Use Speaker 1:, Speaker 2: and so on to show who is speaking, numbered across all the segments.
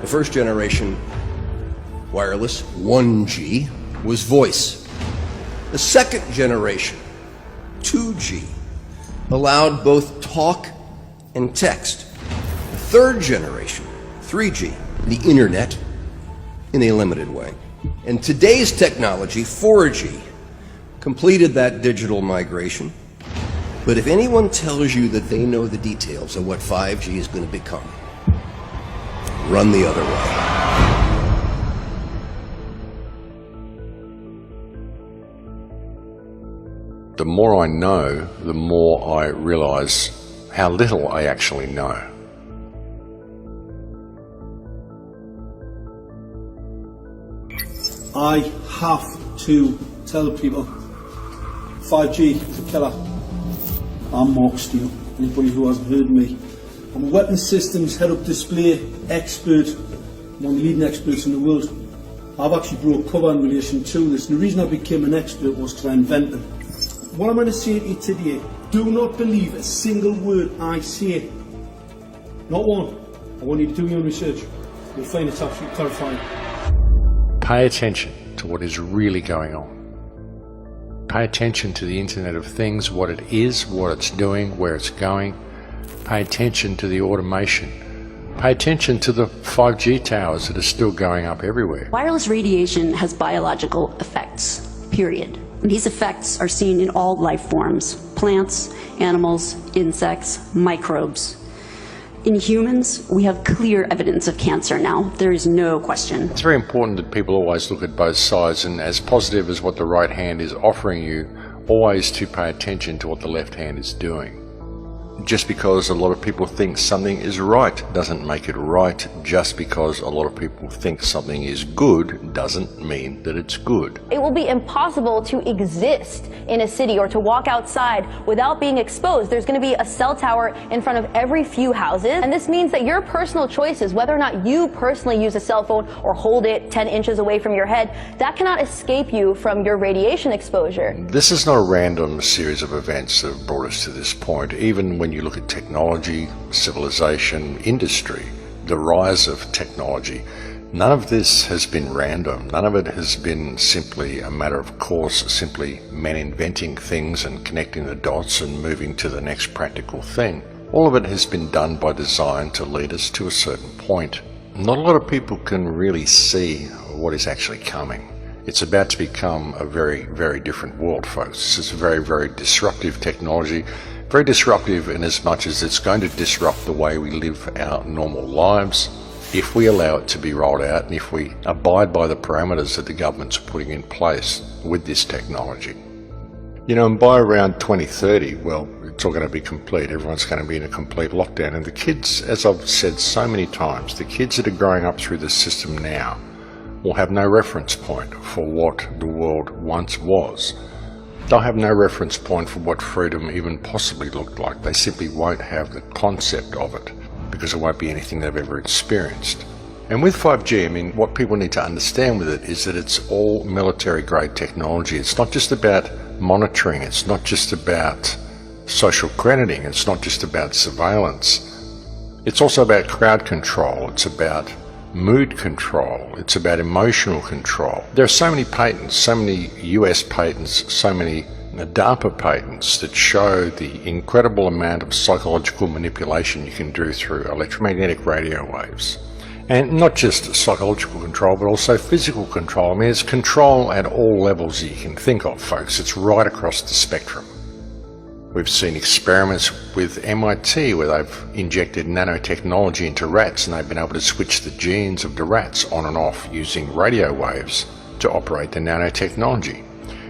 Speaker 1: The first generation wireless, 1G, was voice. The second generation, 2G, allowed both talk and text. The third generation, 3G, the internet, in a limited way. And today's technology, 4G, completed that digital migration. But if anyone tells you that they know the details of what 5G is going to become, run the other way.
Speaker 2: The more I know, the more I realise how little I actually know.
Speaker 3: I have to tell people 5G is a killer. I'm Mark Steele, anybody who hasn't heard me. I'm a weapons systems head-up display expert, one of the leading experts in the world. I've actually broke cover in relation to this, and the reason I became an expert was because I invented it. What I'm going to say to you today, do not believe a single word I say. Not one. I want you to do your own research. You'll find it's absolutely terrifying.
Speaker 2: Pay attention to what is really going on. Pay attention to the Internet of Things, what it is, what it's doing, where it's going. Pay attention to the automation. Pay attention to the 5G towers that are still going up everywhere.
Speaker 4: Wireless radiation has biological effects, period. And these effects are seen in all life forms: plants, animals, insects, microbes. In humans, we have clear evidence of cancer now. There is no question.
Speaker 2: It's very important that people always look at both sides, and as positive as what the right hand is offering you, always to pay attention to what the left hand is doing. Just because a lot of people think something is right doesn't make it right. Just because a lot of people think something is good doesn't mean that it's good.
Speaker 5: It will be impossible to exist in a city or to walk outside without being exposed. There's going to be a cell tower in front of every few houses, and this means that your personal choices, whether or not you personally use a cell phone or hold it 10 inches away from your head, that cannot escape you from your radiation exposure.
Speaker 2: This is not a random series of events that have brought us to this point. Even when you look at technology, civilization, industry, the rise of technology, none of this has been random. None of it has been simply a matter of course, simply men inventing things and connecting the dots and moving to the next practical thing. All of it has been done by design to lead us to a certain point. Not a lot of people can really see what is actually coming. It's about to become a very, very different world, folks. This is a very, very disruptive technology. Very disruptive in as much as it's going to disrupt the way we live our normal lives if we allow it to be rolled out and if we abide by the parameters that the government's putting in place with this technology. You know, and by around 2030, well, it's all going to be complete. Everyone's going to be in a complete lockdown. And the kids, as I've said so many times, the kids that are growing up through this system now will have no reference point for what the world once was. They'll have no reference point for what freedom even possibly looked like. They simply won't have the concept of it because it won't be anything they've ever experienced. And with 5G, I mean, what people need to understand with it is that it's all military-grade technology. It's not just about monitoring. It's not just about social crediting. It's not just about surveillance. It's also about crowd control. It's about mood control. It's about emotional control. There are so many patents, so many US patents, so many DARPA patents that show the incredible amount of psychological manipulation you can do through electromagnetic radio waves. And not just psychological control, but also physical control. I mean, it's control at all levels that you can think of, folks. It's right across the spectrum. We've seen experiments with MIT where they've injected nanotechnology into rats and they've been able to switch the genes of the rats on and off using radio waves to operate the nanotechnology.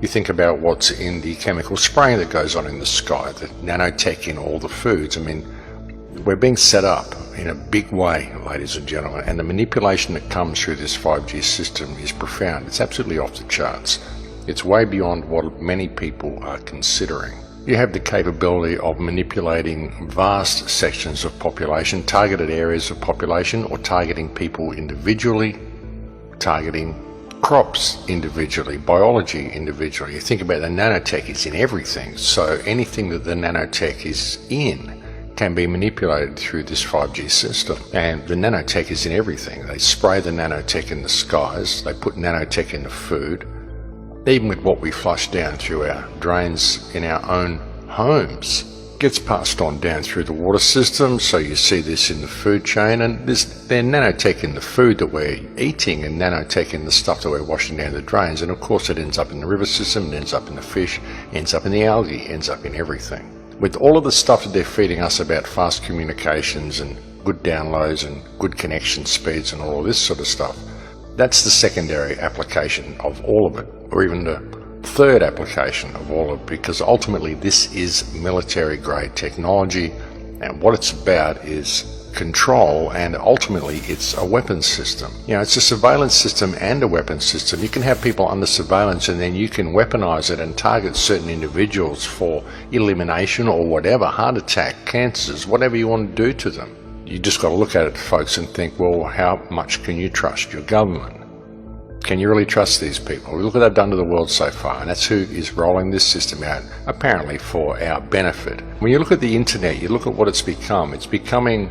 Speaker 2: You think about what's in the chemical spraying that goes on in the sky, the nanotech in all the foods. I mean, we're being set up in a big way, ladies and gentlemen, and the manipulation that comes through this 5G system is profound. It's absolutely off the charts. It's way beyond what many people are considering. You have the capability of manipulating vast sections of population, targeted areas of population, or targeting people individually, targeting crops individually, biology individually. You think about the nanotech, it's in everything. So anything that the nanotech is in can be manipulated through this 5G system. And the nanotech is in everything. They spray the nanotech in the skies, they put nanotech in the food, even with what we flush down through our drains in our own homes. Gets passed on down through the water system, so you see this in the food chain, and there's nanotech in the food that we're eating and nanotech in the stuff that we're washing down the drains, and of course it ends up in the river system, it ends up in the fish, ends up in the algae, ends up in everything. With all of the stuff that they're feeding us about fast communications and good downloads and good connection speeds and all of this sort of stuff, that's the secondary application of all of it, or even the third application of all of it, because ultimately this is military grade technology, and what it's about is control, and ultimately it's a weapons system. You know, it's a surveillance system and a weapons system. You can have people under surveillance and then you can weaponize it and target certain individuals for elimination or whatever, heart attack, cancers, whatever you want to do to them. You just got to look at it, folks, and think, well, how much can you trust your government? Can you really trust these people? Look what they've done to the world so far, and that's who is rolling this system out, apparently for our benefit. When you look at the internet, you look at what it's becoming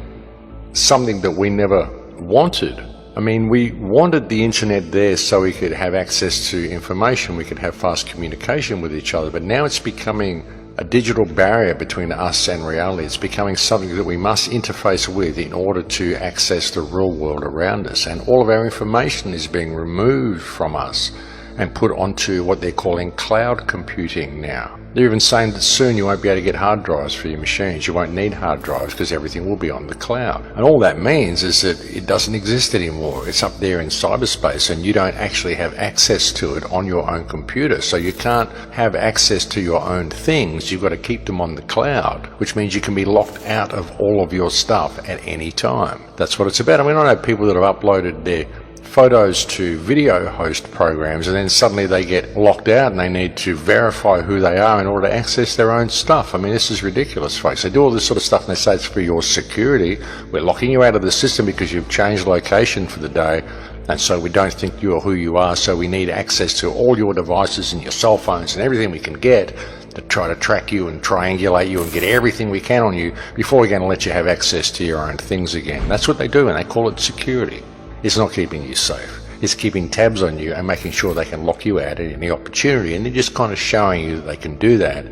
Speaker 2: something that we never wanted. I mean, we wanted the internet there so we could have access to information, we could have fast communication with each other, but now it's becoming a digital barrier between us and reality. It's becoming something that we must interface with in order to access the real world around us. And all of our information is being removed from us and put onto what they're calling cloud computing now. They're even saying that soon you won't be able to get hard drives for your machines. You won't need hard drives because everything will be on the cloud. And all that means is that it doesn't exist anymore. It's up there in cyberspace and you don't actually have access to it on your own computer. So you can't have access to your own things. You've got to keep them on the cloud, which means you can be locked out of all of your stuff at any time. That's what it's about. I mean, I know people that have uploaded their photos to video host programs and then suddenly they get locked out and they need to verify who they are in order to access their own stuff. I mean, this is ridiculous, folks. They do all this sort of stuff and they say it's for your security. We're locking you out of the system because you've changed location for the day, and so we don't think you're who you are, so we need access to all your devices and your cell phones and everything we can get to try to track you and triangulate you and get everything we can on you before we're going to let you have access to your own things again. That's what they do, and they call it security. It's not keeping you safe. It's keeping tabs on you and making sure they can lock you out at any opportunity, and they're just kind of showing you that they can do that,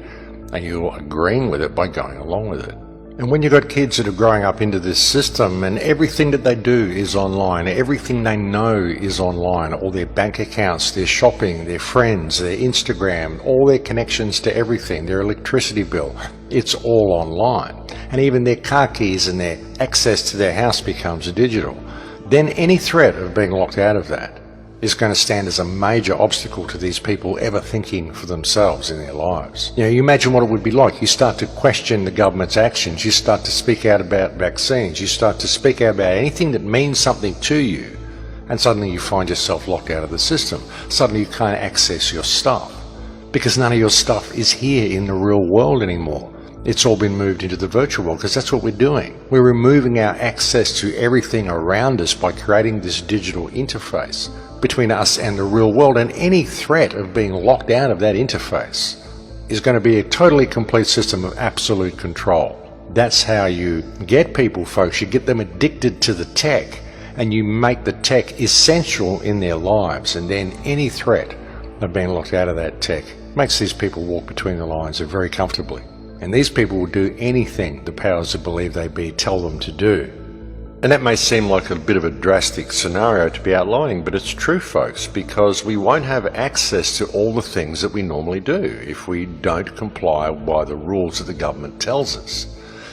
Speaker 2: and you're agreeing with it by going along with it. And when you've got kids that are growing up into this system and everything that they do is online, everything they know is online, all their bank accounts, their shopping, their friends, their Instagram, all their connections to everything, their electricity bill, it's all online. And even their car keys and their access to their house becomes digital. Then any threat of being locked out of that is going to stand as a major obstacle to these people ever thinking for themselves in their lives. You know, you imagine what it would be like. You start to question the government's actions. You start to speak out about vaccines. You start to speak out about anything that means something to you, and suddenly you find yourself locked out of the system. Suddenly you can't access your stuff because none of your stuff is here in the real world anymore. It's all been moved into the virtual world because that's what we're doing. We're removing our access to everything around us by creating this digital interface between us and the real world, and any threat of being locked out of that interface is going to be a totally complete system of absolute control. That's how you get people, folks. You get them addicted to the tech and you make the tech essential in their lives, and then any threat of being locked out of that tech makes these people walk between the lines very comfortably. And these people will do anything the powers that believe they be tell them to do. And that may seem like a bit of a drastic scenario to be outlining, but it's true, folks, because we won't have access to all the things that we normally do if we don't comply by the rules that the government tells us,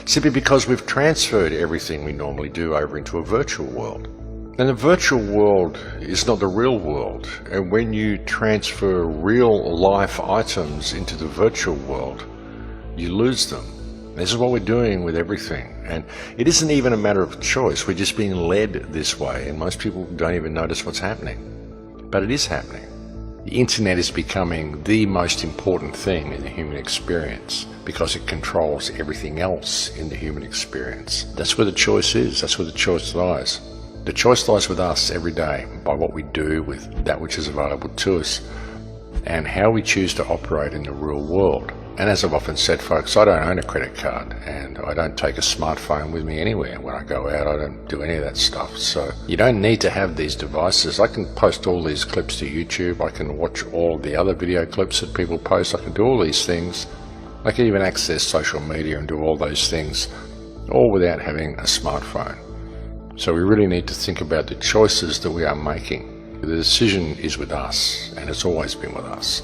Speaker 2: simply because we've transferred everything we normally do over into a virtual world. And the virtual world is not the real world, and when you transfer real life items into the virtual world, you lose them. This is what we're doing with everything, and it isn't even a matter of choice. We're just being led this way, and most people don't even notice what's happening, but it is happening. The internet is becoming the most important thing in the human experience because it controls everything else in the human experience. That's where the choice is. That's where the choice lies. The choice lies with us every day by what we do with that which is available to us and how we choose to operate in the real world. And as I've often said, folks, I don't own a credit card and I don't take a smartphone with me anywhere. When I go out, I don't do any of that stuff. So you don't need to have these devices. I can post all these clips to YouTube. I can watch all the other video clips that people post. I can do all these things. I can even access social media and do all those things, all without having a smartphone. So we really need to think about the choices that we are making. The decision is with us, and it's always been with us.